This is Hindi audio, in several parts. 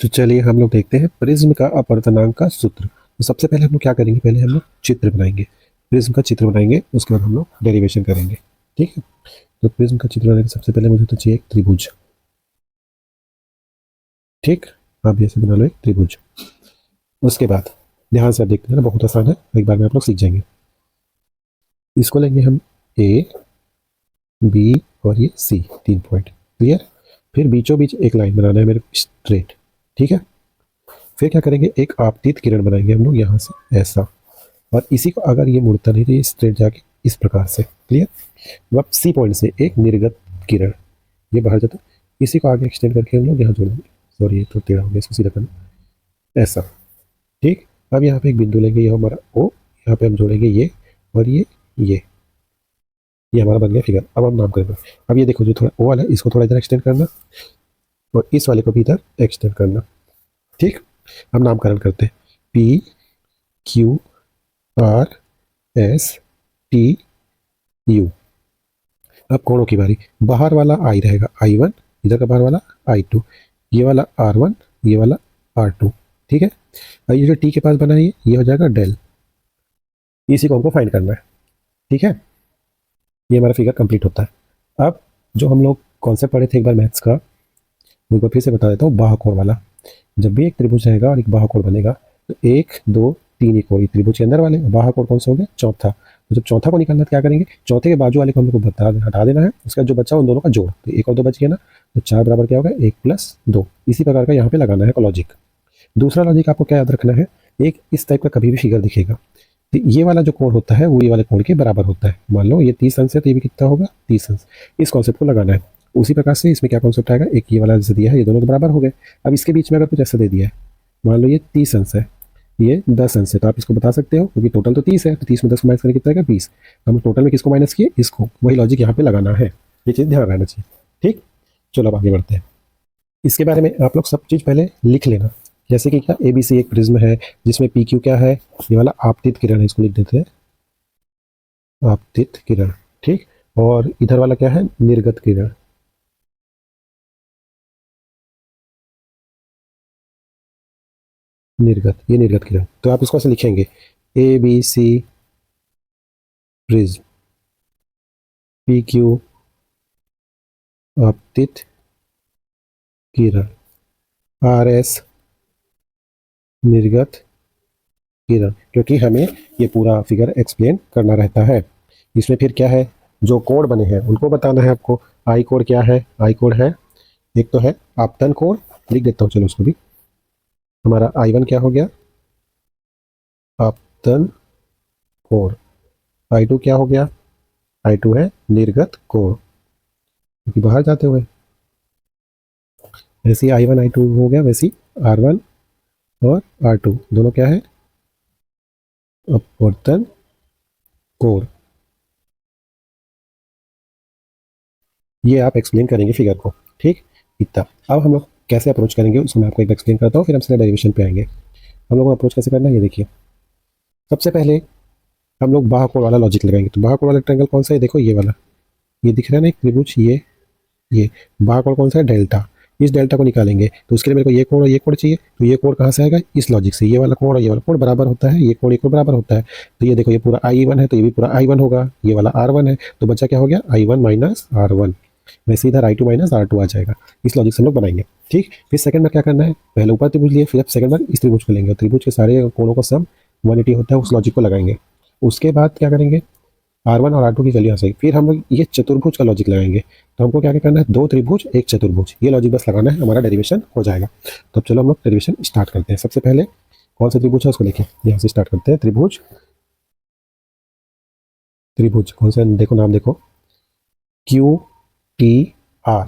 तो चलिए हम लोग देखते हैं प्रिज्म का अपवर्तनांक का सूत्र। तो सबसे पहले हम लोग क्या करेंगे, पहले हम लोग चित्र बनाएंगे, प्रिज्म का चित्र बनाएंगे, उसके बाद हम लोग डेरिवेशन करेंगे। ठीक है, तो प्रिज्म का चित्र बनाने के सबसे पहले मुझे तो चाहिए एक त्रिभुज। ठीक, आप भी ऐसे बना लो एक त्रिभुज। उसके बाद ध्यान से आप देखते हैं ना, बहुत आसान है, एक बार में आप लोग सीख जाएंगे। इसको लेंगे हम ए, बी और ये सी, 3 पॉइंट। क्लियर। फिर बीचों बीच एक लाइन बनाना है मेरे को स्ट्रेट। ठीक है, फिर क्या करेंगे, एक आपतित किरण बनाएंगे हम लोग यहाँ से ऐसा, और इसी को अगर ये मुड़ता नहीं तो ये स्ट्रेट जाके इस प्रकार से। क्लियर। अब सी पॉइंट से एक निर्गत किरण, ये बाहर जाता, इसी को आगे एक्सटेंड करके हम लोग यहाँ जोड़ देंगे। सॉरी, ये तो टेढ़ा हो गया, इसको सीधा करना ऐसा। ठीक, अब यहाँ पे एक बिंदु लेंगे, ये हमारा ओ, यहाँ पे हम जोड़ेंगे ये और ये हमारा बन गया फिगर। अब हम नाम करेंगे। अब ये देखो, जो थोड़ा ओ वाला है इसको थोड़ा इधर एक्सटेंड करना और इस वाले को भी इधर एक्सटेंड करना। ठीक, अब नामकरण करते हैं, P Q R S T U. अब कोणों की बारी, बाहर वाला आई रहेगा I1, इधर का बाहर वाला I2, ये वाला R1, ये वाला R2। ठीक है, और ये जो टी के पास बना है ये हो जाएगा डेल। इसी को हमको फाइंड करना है। ठीक है, ये हमारा फिगर कंप्लीट होता है। अब जो हम लोग कॉन्सेप्ट पढ़े थे एक बार मैथ्स का, वो एक बार फिर से बता देता हूँ। बाहुकोण वाला, जब भी एक त्रिभुज रहेगा और एक बाहुकोण बनेगा तो 1 2 3 ये कोण त्रिभुज के अंदर वाले, बाहुकोण कौन सा हो गया, चौथा। तो जब चौथा को निकालना तो क्या करेंगे, चौथे के बाजू वाले को हम लोग को हटा देना है, उसका जो बचा उन दोनों का जोड़, तो 1 और 2 बच गया ना, तो 4 बराबर क्या होगा, 1 + 2। इसी प्रकार का यहाँ पे लगाना है लॉजिक। दूसरा लॉजिक आपको क्या याद रखना है, एक इस टाइप का कभी भी फिगर दिखेगा तो ये वाला जो कोण होता है वो ये वाले कोण के बराबर होता है। मान लो ये 30 अंश है तो ये भी कितना होगा, 30 अंश। इस कॉन्सेप्ट को लगाना है। उसी प्रकार से इसमें क्या कॉन्सेप्ट आएगा, एक ये वाला जैसे दिया है, ये दोनों तो बराबर हो गए। अब इसके बीच में अगर कुछ ऐसा दे दिया है, मान लो ये 30 अंश है, ये 10 अंश है, तो आप इसको बता सकते हो क्योंकि टोटल तो 30 है, तो 30 में 10 माइनस करके कितना आएगा, 20। हम टोटल में किसको माइनस किए, इसको। वही लॉजिक यहाँ पे लगाना है, ये चीज़ ध्यान रहना चाहिए। ठीक, चलो अब आगे बढ़ते हैं। इसके बारे में आप लोग सब चीज़ पहले लिख लेना। जैसे कि क्या, ABC एक प्रिज्म है जिसमें PQ क्या है, ये वाला आपतित किरण है, इसको लिख देते हैं आपतित किरण। ठीक, और इधर वाला क्या है, निर्गत किरण। निर्गत, ये निर्गत किरण। तो आप इसको ऐसे लिखेंगे, ABC प्रिज्म, PQ आपतित किरण, RS निर्गत किरण, क्योंकि हमें ये पूरा फिगर एक्सप्लेन करना रहता है। इसमें फिर क्या है, जो कोण बने हैं उनको बताना है आपको। आई कोण क्या है, आई कोण है, एक तो है आपतन कोण, लिख देता हूँ चलो उसको भी। हमारा I1 क्या हो गया, आपतन कोण। I2 क्या हो गया, I2 है निर्गत कोण, क्योंकि बाहर जाते हुए। वैसे ही I1 I2 हो गया, वैसे ही R1 और R2 दोनों क्या है, अपवर्तन कोण। ये आप एक्सप्लेन करेंगे फिगर को। ठीक, इतना। अब हम लोग कैसे अप्रोच करेंगे उसमें आपको एक एक्सप्लेन करता हूँ, फिर हम सीधा डेरिवेशन पे आएंगे। हम लोग को अप्रोच कैसे करना है ये देखिए। सबसे पहले हम लोग बाहुकोण वाला लॉजिक लगाएंगे। तो बाहुकोण वाला ट्रायंगल कौन सा है, देखो ये वाला, ये दिख रहा है ना एक त्रिभुज, ये बाहुकोण कौन सा है, डेल्टा। इस डेल्टा को निकालेंगे तो उसके लिए मेरे को ये कोण और ये कोण चाहिए। तो ये कोण कहाँ से आएगा, इस लॉजिक से, ये वाला कोण और ये वाला कोण बराबर होता है, ये कोण ये कोण बराबर होता है। तो ये देखो, ये पूरा I1 है तो ये भी पूरा I1 होगा, ये वाला R1 है, तो बच्चा क्या हो गया, I1 - R1। वैसे इधर I2 - R2 आ जाएगा। इस लॉजिक से हम लोग बनाएंगे। ठीक, फिर सेकंड बार क्या करना है, पहले ऊपर त्रिभुज लिए, फिर सेकंड बार इस त्रिभुज को लेंगे, त्रिभुज के सारे कोणों को सम 180 होता है, उस लॉजिक को लगाएंगे। उसके बाद क्या करेंगे, R1 और R2 की वैल्यू आ जाएगी। फिर हम लोग ये चतुर्भुज का लॉजिक लगाएंगे। तो हमको क्या क्या करना है, 2 त्रिभुज 1 चतुर्भुज, ये लॉजिक बस लगाना है, हमारा डेरिवेशन हो जाएगा। तो अब चलो हम लोग डेरिवेशन स्टार्ट करते हैं। सबसे पहले कौन सा त्रिभुज है उसको देखिए, यहाँ से स्टार्ट करते हैं। त्रिभुज, त्रिभुज कौन सा, देखो नाम देखो, QTR,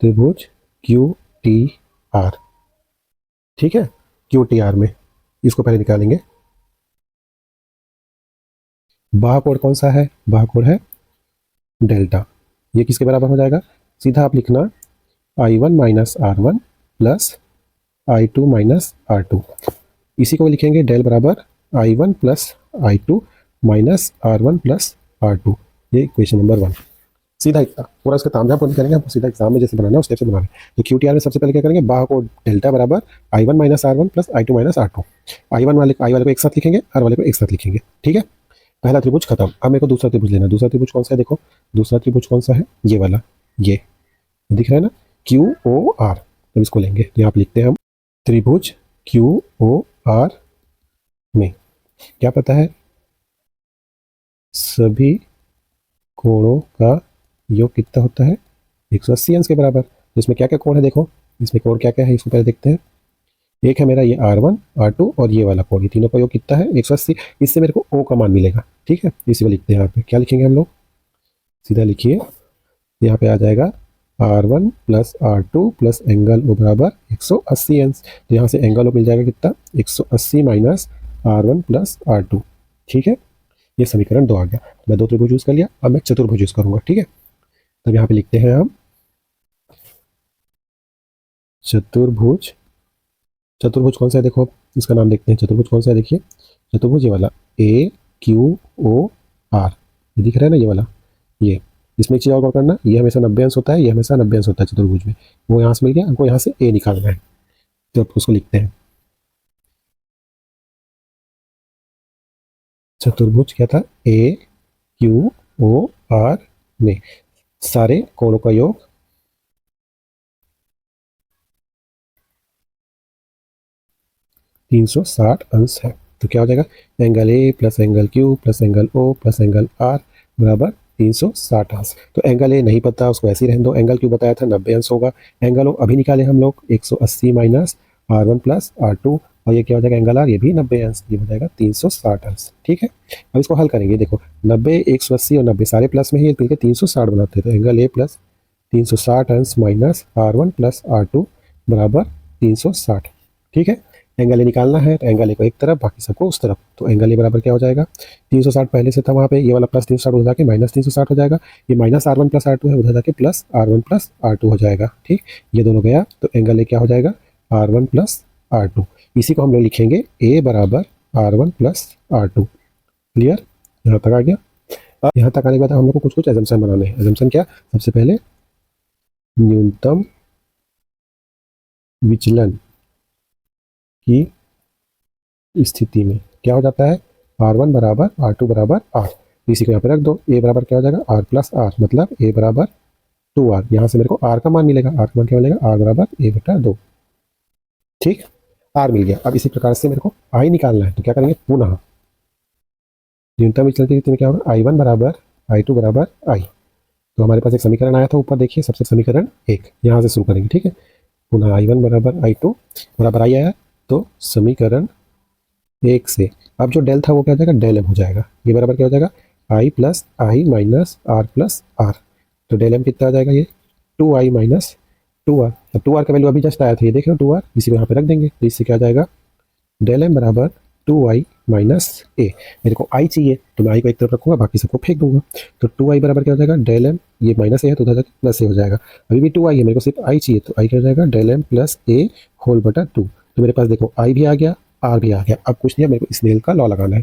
त्रिभुज QTR। ठीक है, QTR में इसको पहले निकालेंगे। बाहुकोण कौन सा है, बाहुकोण है डेल्टा। ये किसके बराबर हो जाएगा, सीधा आप लिखना I1 - R1 plus I2 - R2। इसी को लिखेंगे डेल बराबर I1 + I2 - R1 + R2। ये इक्वेशन नंबर 1। सीधा पूरा इसका तामझाम नहीं करेंगे, हम सीधा एग्जाम में जैसे बनाना है उस टाइप से बना लें। तो क्यू टी आर में सबसे पहले क्या करेंगे, बाह को डेल्टा बराबर I1 minus R1 plus I2 minus R2। आई वाले को एक साथ लिखेंगे, आर वाले को एक साथ लिखेंगे, ठीक है। पहला त्रिभुज खत्म। अब मेरे को दूसरा त्रिभुज लेना। दूसरा त्रिभुज कौन सा है, देखो दूसरा त्रिभुज कौन सा है, ये वाला, ये दिख रहा है ना, क्यू ओ आर। तो इसको लेंगे, यहाँ पे लिखते हैं हम त्रिभुज क्यू ओ आर में क्या पता है, सभी कोणों का योग कितना होता है, 180 अंश के बराबर। इसमें क्या क्या कोण है, देखो इसमें कोण क्या क्या है, इसको पहले देखते हैं। एक है मेरा ये R1 R2 और ये वाला कोण, ये तीनों का योग कितना है, 180। इससे मेरे को O का मान मिलेगा, ठीक है। इसी को लिखते हैं यहाँ पे, क्या लिखेंगे हम लोग, सीधा लिखिए, यहाँ पे आ जाएगा R1 plus R2 plus angle O बराबर 180 अंश। तो यहाँ से एंगल O मिल जाएगा कितना, 180 माइनस R1 प्लस R2, ठीक है। ये समीकरण 2 आ गया। मैं दो त्रिभुज यूज कर लिया, अब मैं चतुर्भुज यूज करूंगा, ठीक है। तब यहाँ पे लिखते हैं हम चतुर्भुज। चतुर्भुज कौन सा है, देखो इसका नाम देखते हैं, चतुर्भुज कौन सा है, देखिए चतुर्भुज ये वाला AQOR, ये दिख रहा है ना, ये वाला, ये। इसमें एक चीज़ और गौर करना, ये हमेशा 90 अंश होता है, ये हमेशा 90 अंश होता है चतुर्भुज में। वो यहाँ से मिल गया, हमको यहाँ से A निकालना है, तो अब उसको लिखते हैं। चतुर्भुज क्या था, AQOR में सारे कोणों का योग 360 अंश है। तो क्या हो जाएगा, angle A plus angle Q plus angle O plus angle R बराबर 360 अंश। तो एंगल ए नहीं पता, उसको ऐसे ही रहने दो। एंगल क्यू बताया था 90 अंश होगा। एंगल ओ अभी निकाले हम लोग, 180 माइनस R1 प्लस R2, और ये क्या हो जाएगा एंगल आर, ये भी 90 अंश, ये हो जाएगा 360 अंश, ठीक है। अब इसको हल करेंगे, देखो 90 180 और 90 सारे प्लस में ही मिलकर 360 बनाते हैं। तो एंगल ए प्लस 360 अंश माइनस R1 प्लस R2 बराबर 360, ठीक है। एंगल ए निकालना है, तो एंगल ए को एक तरफ, बाकी सबको उस तरफ। तो एंगल ए बराबर क्या हो जाएगा, 360 पहले से था वहाँ पे, ये वाला प्लस 360 उधर जाके माइनस 360 हो जाएगा। ये माइनस R1 प्लस R2 है, उधर जाके प्लस R1 प्लस R2 हो जाएगा, ठीक। ये दोनों गया, तो एंगल ए क्या हो जाएगा, R1 प्लस R2। इसी को हम लोग लिखेंगे ए बराबर R1 प्लस R2। क्लियर, यहाँ तक आ गया। अब यहाँ तक आने के बाद हम लोग को कुछ कुछ एजम्पशन बनाने हैं। एजम्पशन क्या, सबसे पहले न्यूनतम विचलन की स्थिति में क्या हो जाता है, R1 बराबर R2 बराबर R। इसी को यहाँ पे रख दो, ए बराबर क्या हो जाएगा, R प्लस R, मतलब ए बराबर 2R। यहाँ से मेरे को R का मान मिलेगा, R का मान क्या मिलेगा, R बराबर A/2, ठीक। R मिल गया। अब इसी प्रकार से मेरे को I निकालना है, तो क्या करेंगे, पुनः न्यूनतम विचलन की स्थिति में क्या होगा, I1 बराबर I2 बराबर I। तो हमारे पास एक समीकरण आया था ऊपर, देखिए सबसे समीकरण 1, यहाँ से शुरू करेंगे, ठीक है। पुनः I1 बराबर I2 बराबर I आया, तो समीकरण 1 से अब जो डेल था वो क्या हो जाएगा, डेल एम हो जाएगा। ये बराबर क्या हो जाएगा, I plus I minus R plus R. तो डेल एम कितना आ जाएगा, ये 2I माइनस 2R। अब 2R का वैल्यू अभी जस्ट आया था, ये देख रहे हो 2R, इसी को यहाँ पे रख देंगे। तो इससे क्या आ जाएगा, डेल एम बराबर 2I माइनस ए। मेरे को I चाहिए, तो मैं I को एक तरफ रखूंगा, बाकी सबको फेंक दूंगा। तो 2I बराबर क्या हो जाएगा, डेल एम, ये माइनस ए है तो उधर जाकर प्लस ए हो जाएगा। अभी भी 2I है, मेरे को सिर्फ I चाहिए, तो I क्या हो जाएगा, डेल एम प्लस ए होल बटा 2। तो मेरे पास देखो I भी आ गया, R भी आ गया। अब कुछ नहीं है, मेरे को स्नेल का लॉ लगाना है।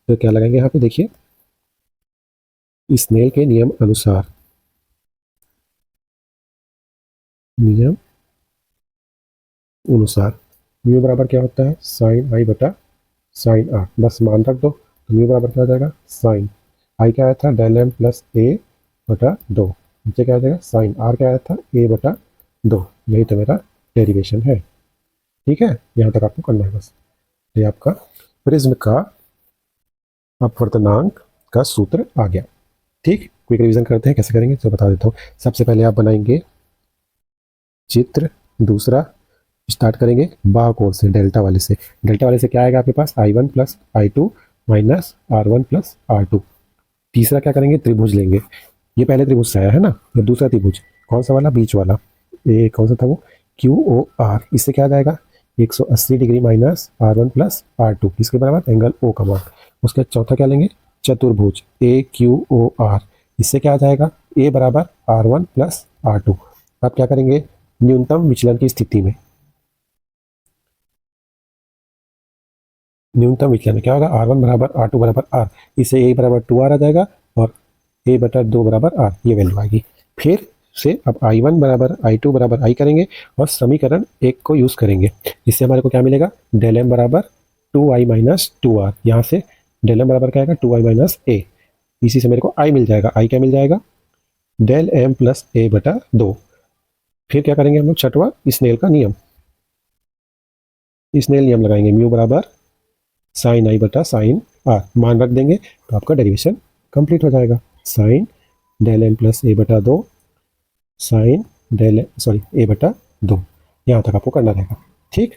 तो क्या लगाएंगे यहाँ पे, देखिए स्नेल के नियम अनुसार, नियम अनुसार म्यू बराबर क्या होता है, साइन आई बटा साइन आर। बस मान रख दो, तो म्यू बराबर क्या हो जाएगा, साइन आई क्या आया था, डेल एम प्लस ए बटा 2, नीचे क्या आ जाएगा, साइन आर क्या आया था, ए बटा 2। यही तो मेरा डेरिवेशन है, ठीक है। यहाँ तक आपको करना है बस। ये आपका प्रिज्म का अपवर्तनांक का सूत्र आ गया, ठीक। क्विक रिवीजन करते हैं, कैसे करेंगे तो बता देता हूँ। सबसे पहले आप बनाएंगे चित्र, दूसरा स्टार्ट करेंगे बाह कोण से, डेल्टा वाले से। डेल्टा वाले से क्या आएगा आपके पास, I1 plus I2 minus R1 plus R2। तीसरा क्या करेंगे, त्रिभुज लेंगे। ये पहले त्रिभुज से आया है ना, तो दूसरा त्रिभुज कौन सा वाला, बीच वाला, ये कौन सा था वो, QOR। इससे क्या आ जाएगा, 180 degree minus R1 plus R2, इसके बराबर एंगल O का मान। उसके चौथा क्या लेंगे, चतुर्भुज AQOR। इससे क्या आ जाएगा, A बराबर R1 प्लस R2। अब क्या करेंगे, न्यूनतम विचलन की स्थिति में, न्यूनतम विचलन में क्या होगा, R1 बराबर R2 बराबर R। इससे A बराबर 2R आ जाएगा, और ए बटा 2 बराबर आर, ये वैल्यू आएगी। फिर से अब I1 बराबर I2 बराबर I करेंगे और समीकरण 1 को यूज़ करेंगे। इससे हमारे को क्या मिलेगा, डेल एम बराबर 2I माइनस 2R। यहाँ से डेल एम बराबर क्या आएगा, 2I माइनस ए। इसी से मेरे को I मिल जाएगा। I क्या मिल जाएगा, डेल एम प्लस ए बटा 2। फिर क्या करेंगे हम लोग, छठवां स्नेल का नियम, स्नेल नियम लगाएंगे। म्यू बराबर साइन आई बटा साइन आर, मान रख देंगे तो आपका डेरिवेशन कंप्लीट हो जाएगा। साइन डेल एम प्लस ए बटा 2 साइन ए बटा 2, यहाँ तक आपको करना रहेगा। ठीक।